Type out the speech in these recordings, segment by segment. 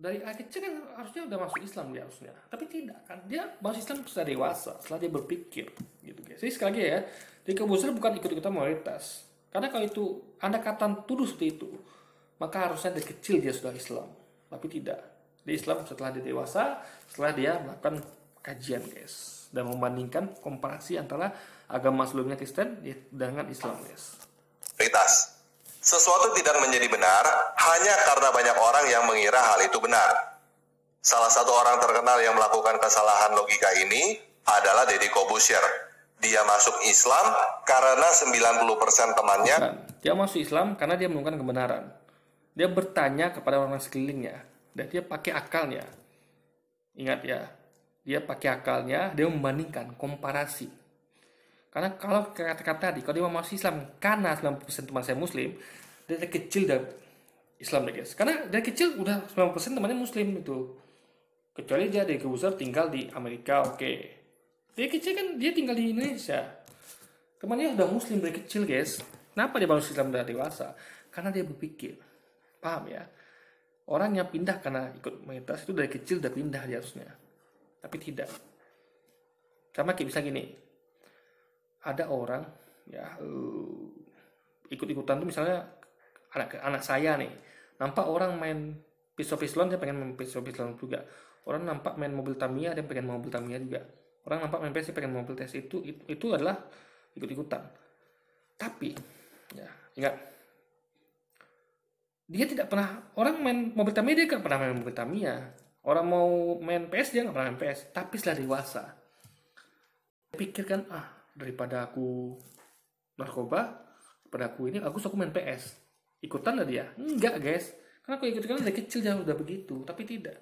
dari anak kecil kan harusnya udah masuk Islam dia harusnya, tapi tidak kan, dia masuk Islam setelah dewasa, setelah dia berpikir gitu guys. Jadi sekali lagi ya, di kebuser bukan ikut-ikutan mayoritas, karena kalau itu Anda kata tuduh seperti itu, maka harusnya dari kecil dia sudah Islam, tapi tidak. Dia Islam setelah dia dewasa, setelah dia melakukan kajian guys, dan membandingkan komparasi antara agama sebelumnya Kristen dengan Islam guys. Mayoritas. Sesuatu tidak menjadi benar hanya karena banyak orang yang mengira hal itu benar. Salah satu orang terkenal yang melakukan kesalahan logika ini adalah Deddy Corbuzier. Dia masuk Islam karena 90% temannya. Dia masuk Islam karena dia menemukan kebenaran. Dia bertanya kepada orang sekelilingnya dan dia pakai akalnya. Ingat ya, dia pakai akalnya, dia membandingkan, komparasi. Karena kalau kata-kata tadi, kalau dia mau masuk Islam karena 90% teman saya Muslim, dari kecil dari Islam deh guys. Karena dari kecil udah 90% temannya Muslim itu. Kecuali dia dari besar tinggal di Amerika, oke. Dari kecil kan dia tinggal di Indonesia. Temannya udah Muslim dari kecil guys. Kenapa dia masuk Islam dari dewasa? Karena dia berpikir. Paham ya? Orang yang pindah karena ikut mayoritas itu dari kecil udah pindah dia harusnya. Tapi tidak. Sama kayak bisa gini. Ada orang ya ikut-ikutan tuh misalnya anak saya nih, nampak orang main pistol-pistolan, dia pengen main pistol-pistolan juga. Orang nampak main mobil Tamiya, dia pengen mobil Tamiya juga. Orang nampak main PS, dia pengen mobil PS. Itu adalah ikut-ikutan. Tapi ya ingat, dia tidak pernah, orang main mobil Tamiya dia nggak pernah main mobil Tamiya. Orang mau main PS dia nggak pernah main PS. Tapi setelah dewasa, dia pikirkan daripada aku narkoba, daripada aku ini, aku main PS. Ikutan lah dia? Enggak guys, karena aku ikut-ikutan dari kecil dia udah begitu. Tapi tidak,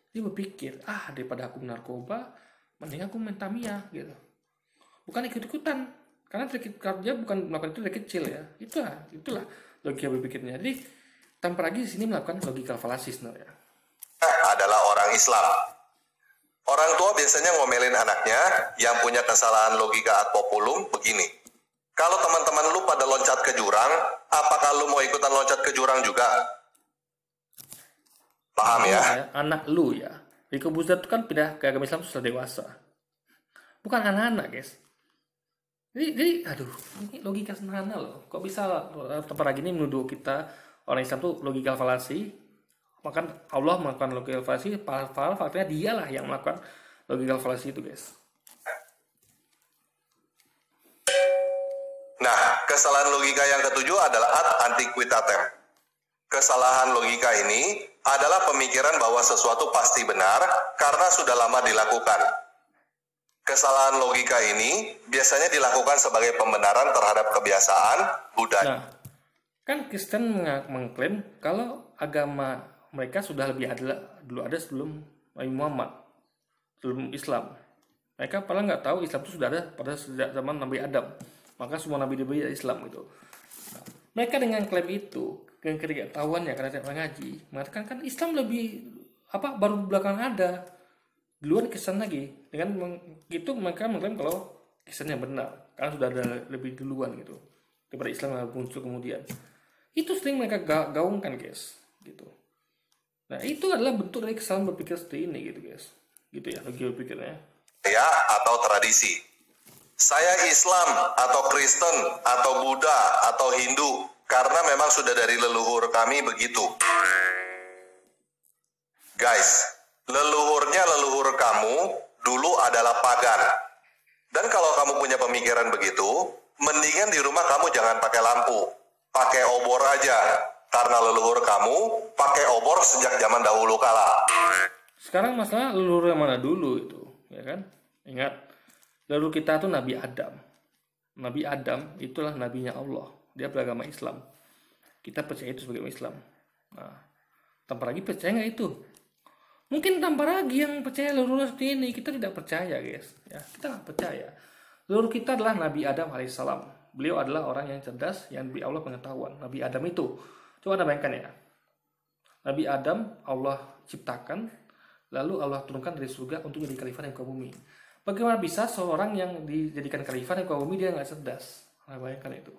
dia berpikir daripada aku narkoba, mending aku main Tamiya gitu. Bukan ikut-ikutan, karena dia bukan melakukan itu dari kecil ya. Itulah logika berpikirnya. Jadi tanpa lagi di sini melakukan logika fallacy sebenarnya. Adalah orang Islam. Orang tua biasanya ngomelin anaknya yang punya kesalahan logika ad populum begini. Kalau teman-teman lu pada loncat ke jurang, apakah lu mau ikutan loncat ke jurang juga? Paham ya? Anak lu ya. Deddy Corbuzier itu kan pindah ke agama Islam setelah dewasa. Bukan anak-anak guys. Jadi ini logika sederhana loh. Kok bisa tempat lagi ini menuduh kita orang Islam tuh logika fallacy? Maka Allah melakukan logika fallacy, faktanya dialah yang melakukan logika fallacy itu guys. Nah, kesalahan logika yang ketujuh adalah ad antiquitatem. Kesalahan logika ini adalah pemikiran bahwa sesuatu pasti benar karena sudah lama dilakukan. Kesalahan logika ini biasanya dilakukan sebagai pembenaran terhadap kebiasaan budaya. Nah, kan Kristen mengklaim kalau agama mereka sudah lebih dulu ada sebelum Nabi Muhammad, sebelum Islam. Mereka padahal nggak tahu Islam itu sudah ada pada sejak zaman Nabi Adam. Maka semua nabi-nabi Islam itu. Nah, mereka dengan klaim itu, dengan ketidaktahuannya karena tidak mengaji, mengatakan kan Islam lebih baru belakangan ada. Duluan Kristen lagi. Dengan itu mereka mengklaim kalau Kristen yang benar, karena sudah ada lebih duluan gitu daripada Islam yang muncul kemudian. Itu sering mereka gaungkan guys, gitu. Nah, itu adalah bentuk dari kesalahan berpikir seperti ini gitu guys. Gitu ya logika berpikirnya. Ya, atau tradisi. Saya Islam atau Kristen atau Buddha atau Hindu karena memang sudah dari leluhur kami begitu. Guys, leluhur kamu dulu adalah pagan. Dan kalau kamu punya pemikiran begitu, mendingan di rumah kamu jangan pakai lampu, pakai obor aja. Karena leluhur kamu pakai obor sejak zaman dahulu kala. Sekarang masalah leluhur yang mana dulu itu, ya kan? Ingat, leluhur kita tuh Nabi Adam. Nabi Adam itulah nabinya Allah. Dia beragama Islam. Kita percaya itu sebagai Islam. Nah, tanpa lagi percaya nggak itu? Mungkin tanpa lagi yang percaya leluhur seperti ini. Kita tidak percaya guys. Ya, kita nggak percaya. Leluhur kita adalah Nabi Adam alaihissalam. Beliau adalah orang yang cerdas, yang diberi Allah pengetahuan. Nabi Adam itu. Coba Anda bayangkan ya. Nabi Adam Allah ciptakan, lalu Allah turunkan dari surga untuk jadi khalifah di muka bumi. Bagaimana bisa seorang yang dijadikan khalifah di muka bumi dia nggak cerdas? Anda bayangkan itu.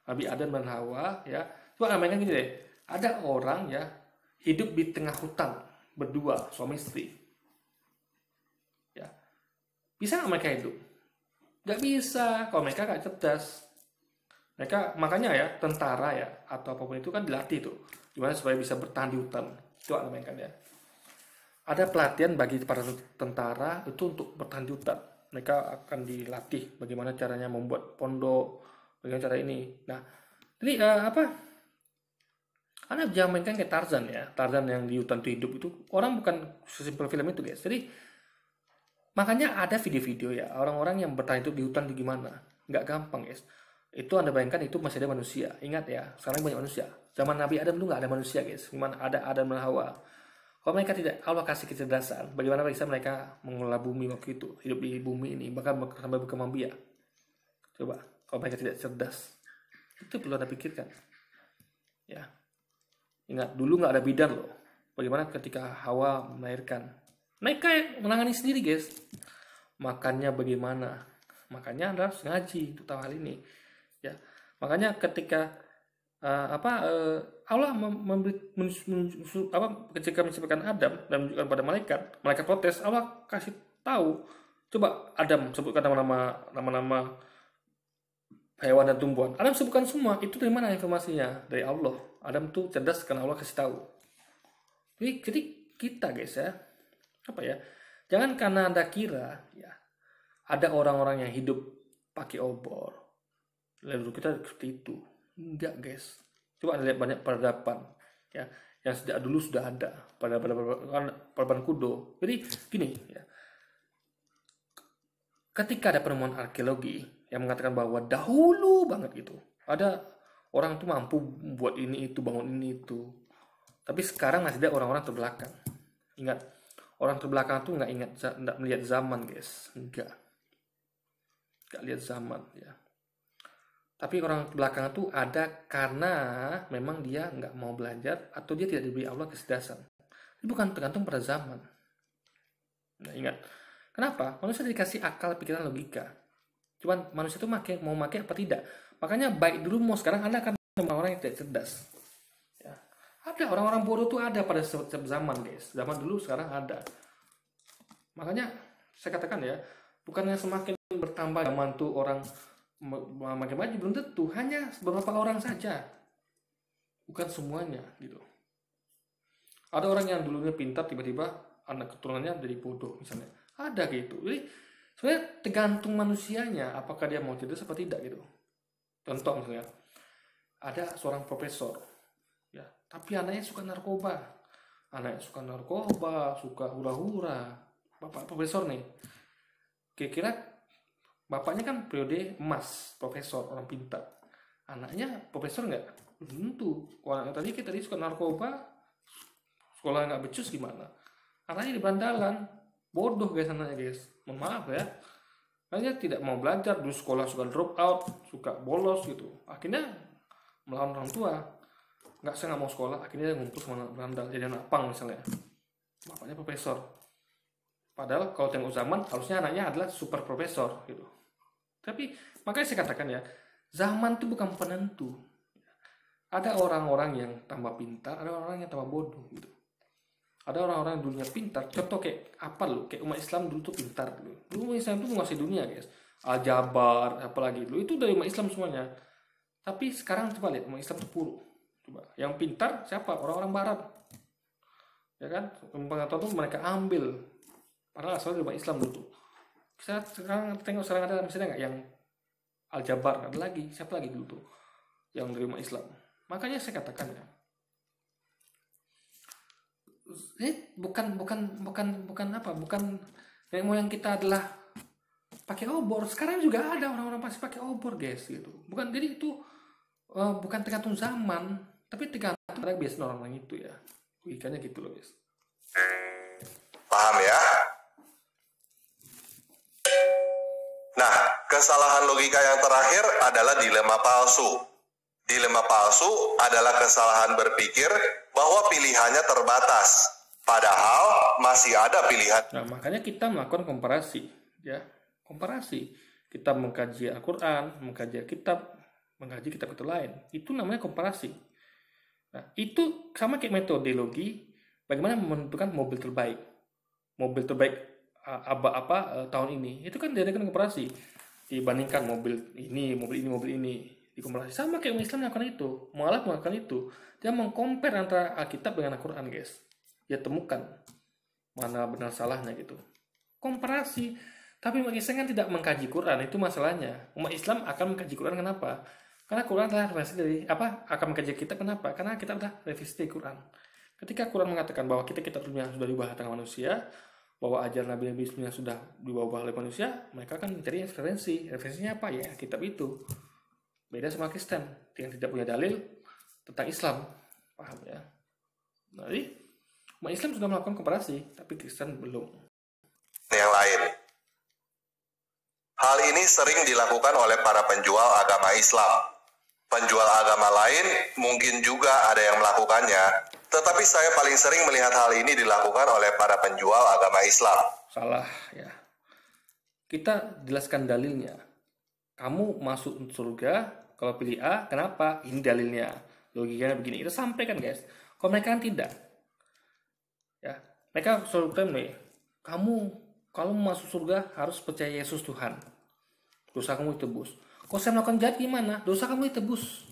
Nabi Adam dan Hawa ya. Coba Anda bayangkan gini deh. Ada orang ya hidup di tengah hutan. berdua, suami istri. Ya. Bisa nggak mereka hidup? Nggak bisa, kalau mereka nggak cerdas. Mereka, makanya ya, tentara ya, atau apapun itu kan dilatih tuh. Gimana supaya bisa bertahan di hutan. Itu ada mereka ya. Ada pelatihan bagi para tentara itu untuk bertahan di hutan. Mereka akan dilatih bagaimana caranya membuat pondok, bagaimana cara ini. Nah, jadi Anda jangan mainkan kayak Tarzan ya. Tarzan yang di hutan itu hidup itu orang bukan sesimpel film itu guys. Jadi makanya ada video-video ya orang-orang yang bertahan hidup di hutan itu gimana. Nggak gampang guys. Itu Anda bayangkan itu masih ada manusia. Ingat ya, sekarang banyak manusia. Zaman Nabi Adam dulu nggak ada manusia guys. Gimana ada Adam dan Hawa. Kalau mereka tidak, Allah kasih kecerdasan. Bagaimana bisa mereka mengelola bumi waktu itu. Hidup di bumi ini. Bahkan sampai berkembang biak. Coba, kalau mereka tidak cerdas. Itu perlu Anda pikirkan. Ya. Ingat, dulu nggak ada bidan loh. Bagaimana ketika Hawa melahirkan. Mereka yang menangani sendiri guys. Makannya bagaimana. Makanya Anda harus ngaji untuk tahu hal ini. Ya, makanya ketika Allah ketika menciptakan Adam dan menunjukkan pada malaikat protes, Allah kasih tahu, coba Adam sebutkan nama-nama hewan dan tumbuhan. Adam sebutkan semua. Itu dari mana informasinya? Dari Allah. Adam tuh cerdas karena Allah kasih tahu. Jadi kita guys ya, jangan karena Anda kira ya ada orang-orang yang hidup pakai obor, lalu kita seperti itu. Enggak guys. Coba Anda lihat banyak peradaban ya yang sejak dulu sudah ada peradaban kudo. Jadi gini ya. Ketika ada penemuan arkeologi yang mengatakan bahwa dahulu banget gitu ada orang tuh mampu buat ini itu, bangun ini itu. Tapi sekarang masih ada orang-orang terbelakang. Ingat, orang terbelakang tuh nggak melihat zaman guys, nggak lihat zaman ya. Tapi orang belakang itu ada karena memang dia nggak mau belajar atau dia tidak diberi Allah kecerdasan. Ini bukan tergantung pada zaman. Nah, ingat, kenapa? Manusia dikasih akal, pikiran, logika. Cuman manusia itu mau pakai apa tidak. Makanya baik dulu mau sekarang Anda akan orang-orang yang tidak cerdas. Ya. Ada orang-orang bodoh tuh ada pada setiap zaman guys. Zaman dulu sekarang ada. Makanya saya katakan ya, bukannya semakin bertambah zaman tuh orang makin maju, belum tentu, hanya beberapa orang saja, bukan semuanya gitu. Ada orang yang dulunya pintar tiba-tiba anak keturunannya jadi bodoh misalnya, ada gitu. Jadi sebenarnya tergantung manusianya apakah dia mau cerdas apa tidak gitu. Contoh misalnya ada seorang profesor ya, tapi anaknya suka narkoba, suka hura-hura. Bapak profesor nih, kira-kira bapaknya kan periode emas, profesor, orang pintar. Anaknya profesor nggak? Tentu. Kalau anak tadi suka narkoba, sekolah nggak becus gimana? Anaknya di bandalan, bodoh guys anaknya guys. Mohon maaf ya. Anaknya tidak mau belajar, dulu sekolah suka drop out, suka bolos gitu. Akhirnya melawan orang tua. Saya nggak mau sekolah, akhirnya dia ngumpul sama anak berandal, jadi anak pang misalnya. Bapaknya profesor. Padahal kalau tengok zaman, harusnya anaknya adalah super profesor gitu. Tapi makanya saya katakan ya, zaman itu bukan penentu. Ada orang-orang yang tambah pintar, ada orang-orang yang tambah bodoh gitu. Ada orang-orang yang dulunya pintar, contoh kayak apa lo? Kayak umat Islam dulu tuh pintar dulu. Dulu umat Islam tuh menguasai dunia guys. Al-Jabar, apalagi dulu itu dari umat Islam semuanya. Tapi sekarang coba lihat umat Islam tuh buruk. Coba yang pintar siapa? Orang-orang Barat. Ya kan? Pengetahuan tuh mereka ambil. Padahal asalnya dari umat Islam dulu. Sekarang tengok sekarang ada misalnya nggak yang Al-Jabar, ada lagi, siapa lagi dulu tuh yang dari umat Islam. Makanya saya katakan ya, ini bukan nenek moyang kita adalah pakai obor. Sekarang juga ada orang-orang pasti pakai obor guys gitu. Bukan, jadi itu bukan tergantung zaman, tapi tergantung pada biasa orang itu ya. Logikanya gitu loh guys. Paham ya? Nah, kesalahan logika yang terakhir adalah dilema palsu. Dilema palsu adalah kesalahan berpikir bahwa pilihannya terbatas, padahal masih ada pilihan. Nah, makanya kita melakukan komparasi, ya, komparasi. Kita mengkaji Al-Quran, mengkaji kitab lain. Itu namanya komparasi. Nah, itu sama kayak metodologi Bagaimana menentukan mobil terbaik? Mobil terbaik tahun ini itu kan diadakan komparasi, dibandingkan mobil ini di komparasi. Sama kayak umat Islam melakukan itu, malah melakukan itu, dia mengcompare antara Alkitab dengan Al-Quran, guys. Dia temukan mana benar salahnya gitu, komparasi. Tapi umat Islam kan tidak mengkaji Quran, itu masalahnya. Umat Islam akan mengkaji Quran, kenapa? Karena Quran adalah revisi dari akan mengkaji kitab, kenapa? Karena kita adalah revisi dari Quran. Ketika Quran mengatakan bahwa kita dunia sudah diubah tangan manusia, bahwa ajaran Nabi sebelumnya sudah diubah oleh manusia, mereka kan mencari referensinya apa ya? Kitab itu. Beda sama Kristen yang tidak punya dalil tentang Islam, paham ya? Nah, jadi umat Islam sudah melakukan komparasi, tapi Kristen belum. Yang lain. Hal ini sering dilakukan oleh para penjual agama Islam. Penjual agama lain mungkin juga ada yang melakukannya, tetapi saya paling sering melihat hal ini dilakukan oleh para penjual agama Islam. Salah ya. Kita jelaskan dalilnya. Kamu masuk surga kalau pilih A, kenapa? Ini dalilnya. Logikanya begini. Kita sampaikan, guys. Kalau mereka kan tidak. Ya, mereka selalu klaim nih, kalau masuk surga harus percaya Yesus Tuhan. Dosa kamu ditebus. Kalau saya melakukan jahat gimana? Dosa kamu ditebus.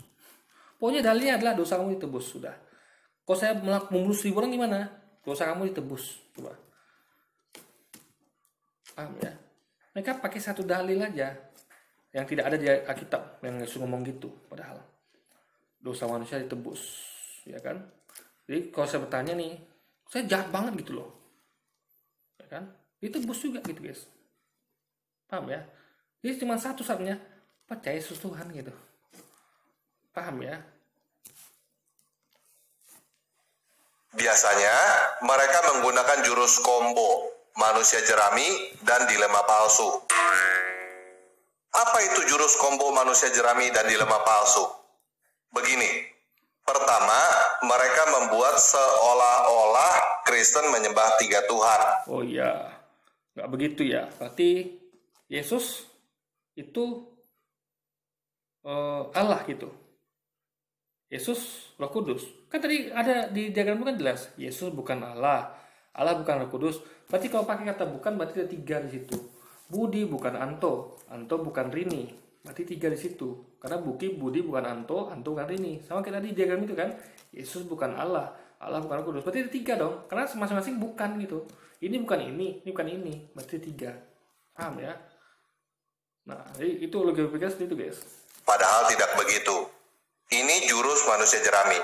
Pokoknya dalilnya adalah dosa kamu ditebus. Sudah. Kalau saya membunuh 1000 orang gimana? Dosa kamu ditebus. Coba. Paham ya? Mereka pakai satu dalil aja yang tidak ada di Alkitab, yang Yesus ngomong gitu. Padahal dosa manusia ditebus, ya kan? Jadi kalau saya bertanya nih, saya jahat banget gitu loh, ya kan? Ditebus juga gitu, guys. Paham ya? Jadi cuma satu satunya, percaya Yesus Tuhan gitu. Paham ya? Biasanya mereka menggunakan jurus combo, manusia jerami, dan dilema palsu. Apa itu jurus combo manusia jerami dan dilema palsu? Begini, pertama, mereka membuat seolah-olah Kristen menyembah 3 Tuhan. Oh iya, nggak begitu ya. Berarti Yesus itu Allah gitu. Yesus Roh Kudus. Kan tadi ada di diagram kan jelas, Yesus bukan Allah, Allah bukan Roh Kudus. Berarti kalau pakai kata bukan, berarti ada 3 di situ. Budi bukan Anto, Anto bukan Rini. Berarti 3 di situ. Karena Budi bukan Anto, Anto bukan Rini. Sama kayak tadi diagram itu kan, Yesus bukan Allah, Allah bukan Roh Kudus. Berarti ada 3 dong. Karena masing-masing bukan gitu. Ini bukan ini bukan ini. Berarti 3. Paham ya? Nah, itu logika pikir seperti itu, guys. Padahal tidak begitu. Ini jurus manusia jerami.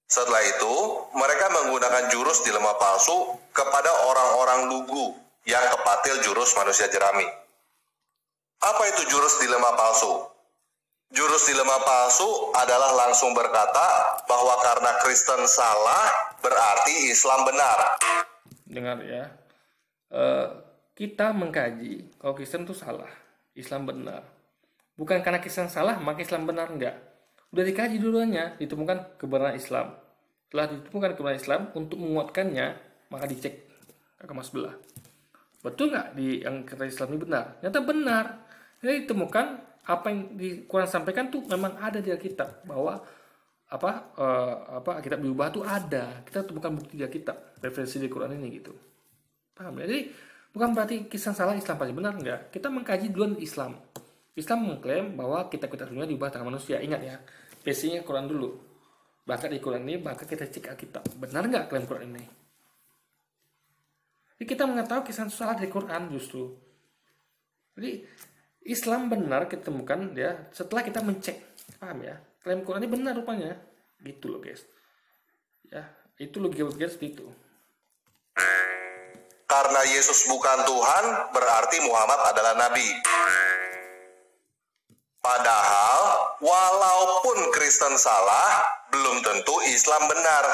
Setelah itu, mereka menggunakan jurus dilema palsu kepada orang-orang lugu yang kepatil jurus manusia jerami. Apa itu jurus dilema palsu? Jurus dilema palsu adalah langsung berkata bahwa karena Kristen salah, berarti Islam benar. Dengar ya, kita mengkaji kalau Kristen itu salah, Islam benar. Bukan karena Kristen salah, maka Islam benar, enggak. Udah dikaji dulunya, ditemukan kebenaran Islam. Setelah ditemukan kebenaran Islam, untuk menguatkannya, maka dicek agama sebelah. Betul nggak yang kata Islam ini benar? Ternyata benar. Jadi ditemukan apa yang di Quran sampaikan tuh memang ada di Alkitab, bahwa Alkitab diubah tuh ada. Kita temukan bukti di Alkitab, referensi di Quran ini gitu. Paham ya? Jadi bukan berarti Kristen salah, Islam pasti benar, enggak. Kita mengkaji duluan Islam. Islam mengklaim bahwa kitab-kitab dunia diubah tangan manusia. Ingat ya, basic-nya Quran dulu. Bahkan di Quran ini, bahkan kita cek Alkitab. Benar nggak klaim Quran ini? Jadi kita mengetahui kisah salah dari Quran justru. Jadi Islam benar kita temukan ya setelah kita mencek. Paham ya? Klaim Quran ini benar rupanya. Gitu loh, guys. Ya, itu logika seperti itu. Karena Yesus bukan Tuhan, berarti Muhammad adalah Nabi. Padahal, walaupun Kristen salah, belum tentu Islam benar.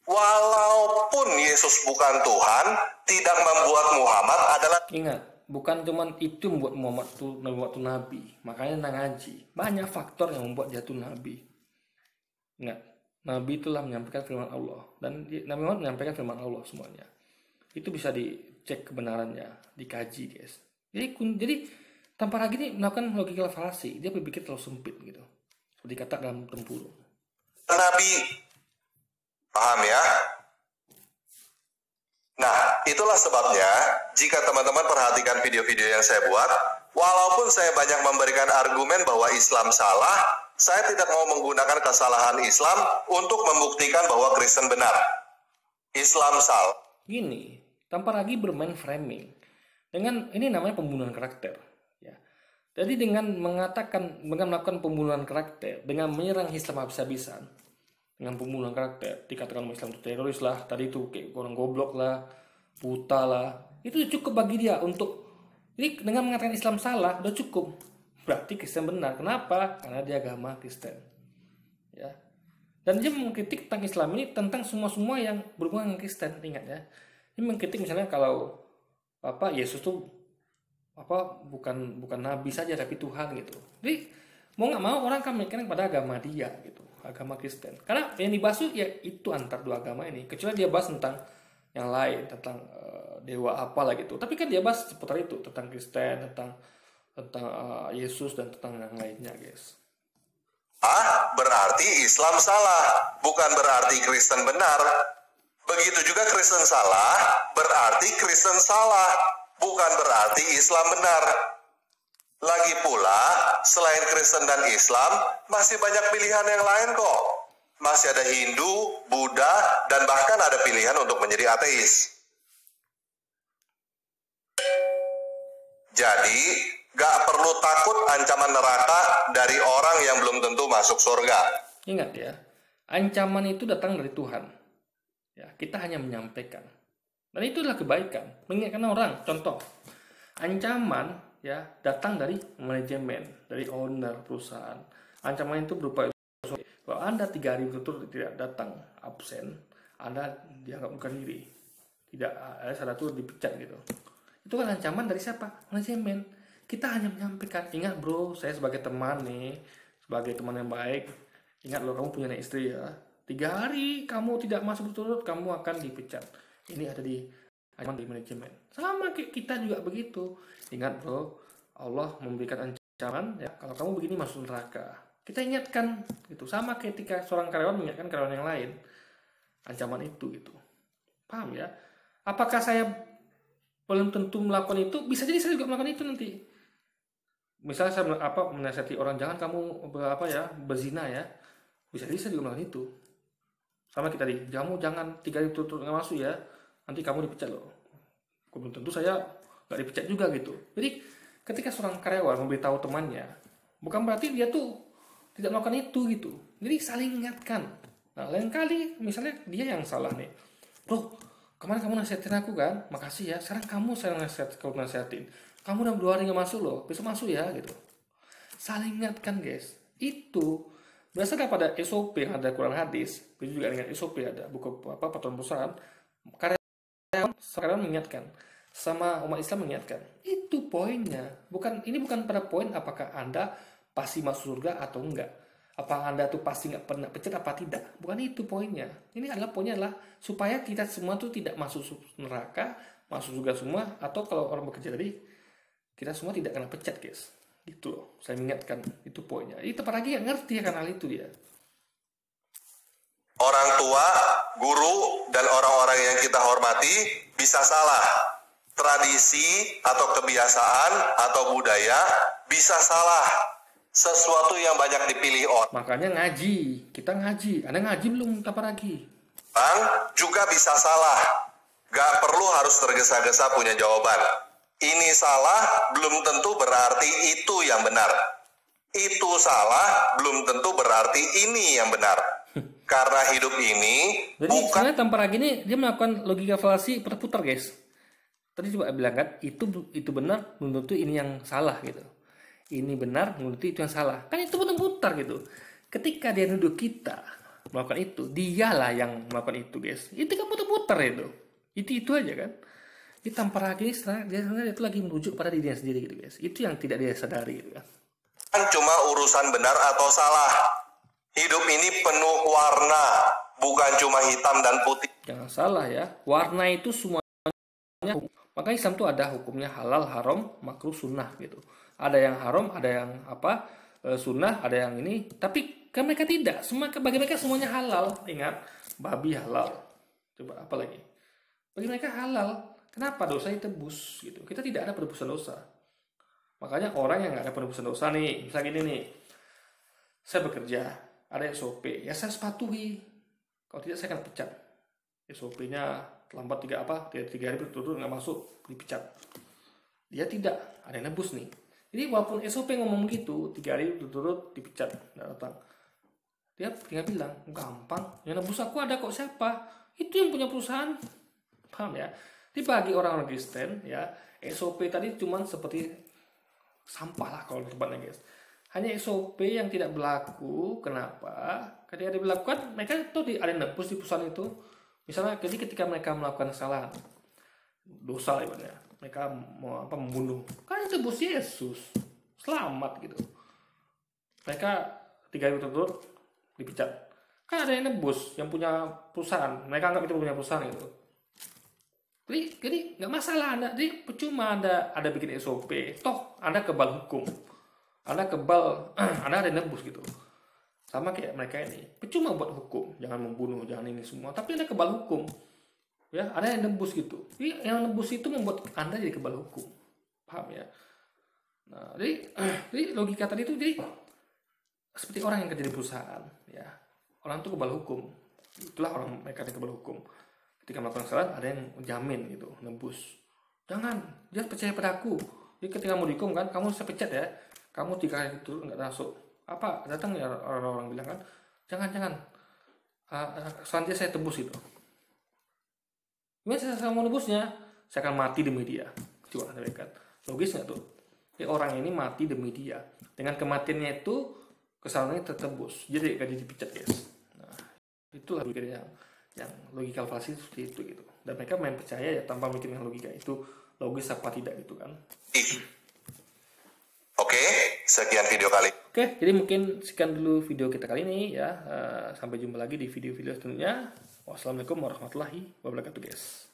Walaupun Yesus bukan Tuhan, tidak membuat Muhammad adalah... Ingat, bukan cuma itu membuat Muhammad itu Nabi. Makanya ngaji. Banyak faktor yang membuat dia itu Nabi. Ingat, Nabi itulah menyampaikan firman Allah. Dan Nabi Muhammad menyampaikan firman Allah semuanya. Itu bisa dicek kebenarannya, dikaji, guys. Jadi tanpa lagi ini melakukan logika falasi, dia berpikir terlalu sempit gitu. Seperti kata dalam tempurung. Nabi, paham ya? Nah, itulah sebabnya jika teman-teman perhatikan video-video yang saya buat, walaupun saya banyak memberikan argumen bahwa Islam salah, saya tidak mau menggunakan kesalahan Islam untuk membuktikan bahwa Kristen benar. Islam salah. Gini, tanpa lagi bermain framing. Dengan ini namanya pembunuhan karakter. Ya. Jadi dengan melakukan pembunuhan karakter, dengan menyerang Islam habis-habisan, dengan pembunuhan karakter, dikatakan Islam itu teroris lah, tadi itu kayak orang goblok lah, buta lah, itu cukup bagi dia untuk, jadi dengan mengatakan Islam salah, udah cukup, berarti Kristen benar. Kenapa? Karena dia agama Kristen, ya. Dan dia mengkritik tentang Islam ini tentang semua yang berhubungan dengan Kristen, ingat ya. Dia mengkritik misalnya kalau Yesus tuh bukan nabi saja tapi Tuhan gitu. Jadi mau nggak mau orang akan memikirkan pada agama dia gitu, agama Kristen. Karena yang dibahas ya itu antar dua agama ini. Kecuali dia bahas tentang yang lain, tentang dewa apalah gitu. Tapi kan dia bahas seputar itu, tentang Kristen, tentang Yesus dan tentang yang lainnya, guys. Berarti Islam salah, bukan berarti Kristen benar. Begitu juga Kristen salah, berarti Kristen salah, bukan berarti Islam benar. Lagi pula, selain Kristen dan Islam, masih banyak pilihan yang lain kok. Masih ada Hindu, Buddha, dan bahkan ada pilihan untuk menjadi ateis. Jadi, gak perlu takut ancaman neraka dari orang yang belum tentu masuk surga. Ingat ya, ancaman itu datang dari Tuhan. Ya, kita hanya menyampaikan. Dan itu adalah kebaikan. Mengingatkan orang, contoh, ancaman ya datang dari manajemen, dari owner perusahaan. Ancaman itu berupa kalau Anda 3 hari berturut-turut tidak datang, absen, Anda dianggap bukan diri, tidak ada salah satu dipecat gitu. Itu kan ancaman dari siapa? Manajemen. Kita hanya menyampaikan, ingat bro, saya sebagai teman nih, sebagai teman yang baik, ingat loh, kamu punya istri ya, 3 hari kamu tidak masuk berturut-turut, kamu akan dipecat. Ini ada di ancaman dari manajemen. Sama kayak kita juga begitu. Ingat bro, Allah memberikan ancaman ya, kalau kamu begini masuk neraka. Kita ingatkan gitu. Sama ketika seorang karyawan mengingatkan karyawan yang lain, ancaman itu gitu. Paham ya? Apakah saya belum tentu melakukan itu? Bisa jadi saya juga melakukan itu nanti. Misalnya saya menasihati orang, jangan kamu berzina ya. Bisa jadi saya juga melakukan itu. Sama kita tadi, kamu jangan 3 hari berturut-turut nggak masuk ya, nanti kamu dipecat loh. Belum tentu saya nggak dipecat juga gitu. Jadi ketika seorang karyawan memberitahu temannya, bukan berarti dia tuh tidak melakukan itu gitu. Jadi saling ingatkan. Nah, lain kali misalnya dia yang salah nih, bro, kemarin kamu nasihatin aku kan, makasih ya. Sekarang kamu saya nasihatin. Kamu udah 2 hari nggak masuk loh, besok masuk ya gitu. Saling ingatkan guys. Itu berdasarkan pada SOP yang ada Quran hadis, itu juga dengan SOP ada buku peraturan perusahaan. Sekarang mengingatkan sama umat Islam mengingatkan. Itu poinnya. Ini bukan pada poin apakah Anda pasti masuk surga atau enggak. Apa Anda tuh pasti nggak pernah pecat apa tidak. Bukan itu poinnya. Ini adalah poinnya adalah supaya kita semua tuh tidak masuk neraka, masuk surga semua, atau kalau orang bekerja tadi kita semua tidak kena pecat guys. Gitu loh. Saya mengingatkan itu poinnya. Itu tepat lagi nggak ngerti akan hal itu dia. Orang tua, guru, dan orang-orang yang kita hormati bisa salah. Tradisi atau kebiasaan atau budaya bisa salah. Sesuatu yang banyak dipilih orang. Makanya ngaji. Kita ngaji. Anda ngaji belum? Kapan lagi? Orang juga bisa salah. Gak perlu harus tergesa-gesa punya jawaban. Ini salah belum tentu berarti itu yang benar. Itu salah belum tentu berarti ini yang benar. Karena hidup ini jadi sebenarnya tanpa lagi ini dia melakukan logika falasi putar-putar guys. Tadi coba bilang kan itu benar belum tentu ini yang salah gitu. Ini benar belum tentu itu yang salah. Kan itu putar-putar gitu. Ketika dia nuduh kita melakukan itu, dialah yang melakukan itu guys. Itu kan putar-putar itu. Itu aja kan. Itu tanpa lagi ini sebenarnya itu lagi merujuk pada dirinya sendiri gitu guys. Itu yang tidak dia sadari gitu kan. Cuma urusan benar atau salah. Hidup ini penuh warna, bukan cuma hitam dan putih. Jangan salah ya, warna itu semuanya. Makanya Islam itu ada hukumnya halal, haram, makruh, sunnah gitu. Ada yang haram, ada yang sunnah, ada yang ini. Tapi kan mereka tidak. Bagi mereka semuanya halal. Ingat, babi halal. Coba apa lagi? Bagi mereka halal. Kenapa dosa ditebus gitu? Kita tidak ada penebusan dosa. Makanya orang yang nggak ada penebusan dosa nih, misalnya gini nih, saya bekerja, ada SOP, ya saya patuhi. Kalau tidak saya akan pecat. SOP-nya terlambat 3 hari berturut-turut nggak masuk, dipecat. Dia tidak, ada yang nebus nih. Jadi walaupun SOP ngomong gitu, 3 hari berturut-turut dipecat, nggak datang. Dia tinggal bilang, gampang, yang nebus aku ada kok, siapa? Itu yang punya perusahaan. Paham ya? Jadi bagi orang Kristen, ya, SOP tadi cuma seperti sampah lah kalau tempatnya guys. Hanya SOP yang tidak berlaku. Kenapa? Ketika diberlakukan, mereka tuh ada yang nebus di perusahaan itu. Misalnya, jadi ketika mereka melakukan kesalahan, dosa ibaratnya, mereka mau membunuh, kan itu bos Yesus, selamat gitu. Mereka 3 hari berturut-turut dipecat. Kan ada yang nebus, yang punya perusahaan, mereka anggap itu punya perusahaan gitu. Jadi nggak masalah Anda, jadi percuma Anda bikin SOP, toh Anda kebal hukum, Anda kebal, Anda ada nebus gitu. Sama kayak mereka ini, percuma buat hukum, jangan membunuh, jangan ini semua, tapi Anda kebal hukum, ya ada yang nebus gitu. Jadi yang nebus itu membuat Anda jadi kebal hukum, paham ya? Nah, jadi logika tadi itu jadi seperti orang yang kerja di perusahaan, ya orang itu kebal hukum, itulah orang mereka yang kebal hukum. Ketika melakukan kesalahan ada yang jamin gitu, nebus. Jangan percaya padaku. Jadi ketika mau dihukum kan, kamu saya pecat ya, kamu 3 hari itu nggak masuk. Apa datang ya orang-orang bilang kan, jangan, selanjutnya saya tebus itu. Gimana saya mau nebusnya? Saya akan mati demi dia. Coba kan, logis nggak tuh? Jadi orang ini mati demi dia. Dengan kematiannya itu kesalahannya tertebus. Jadi gak dipecat guys. Nah, itulah yang logikal falsi seperti itu gitu. Dan mereka main percaya ya tanpa mikirin logika itu logis apa tidak gitu kan. Oke, sekian video kali. Oke, jadi mungkin sekian dulu video kita kali ini ya. Sampai jumpa lagi di video-video selanjutnya. Wassalamualaikum warahmatullahi wabarakatuh guys.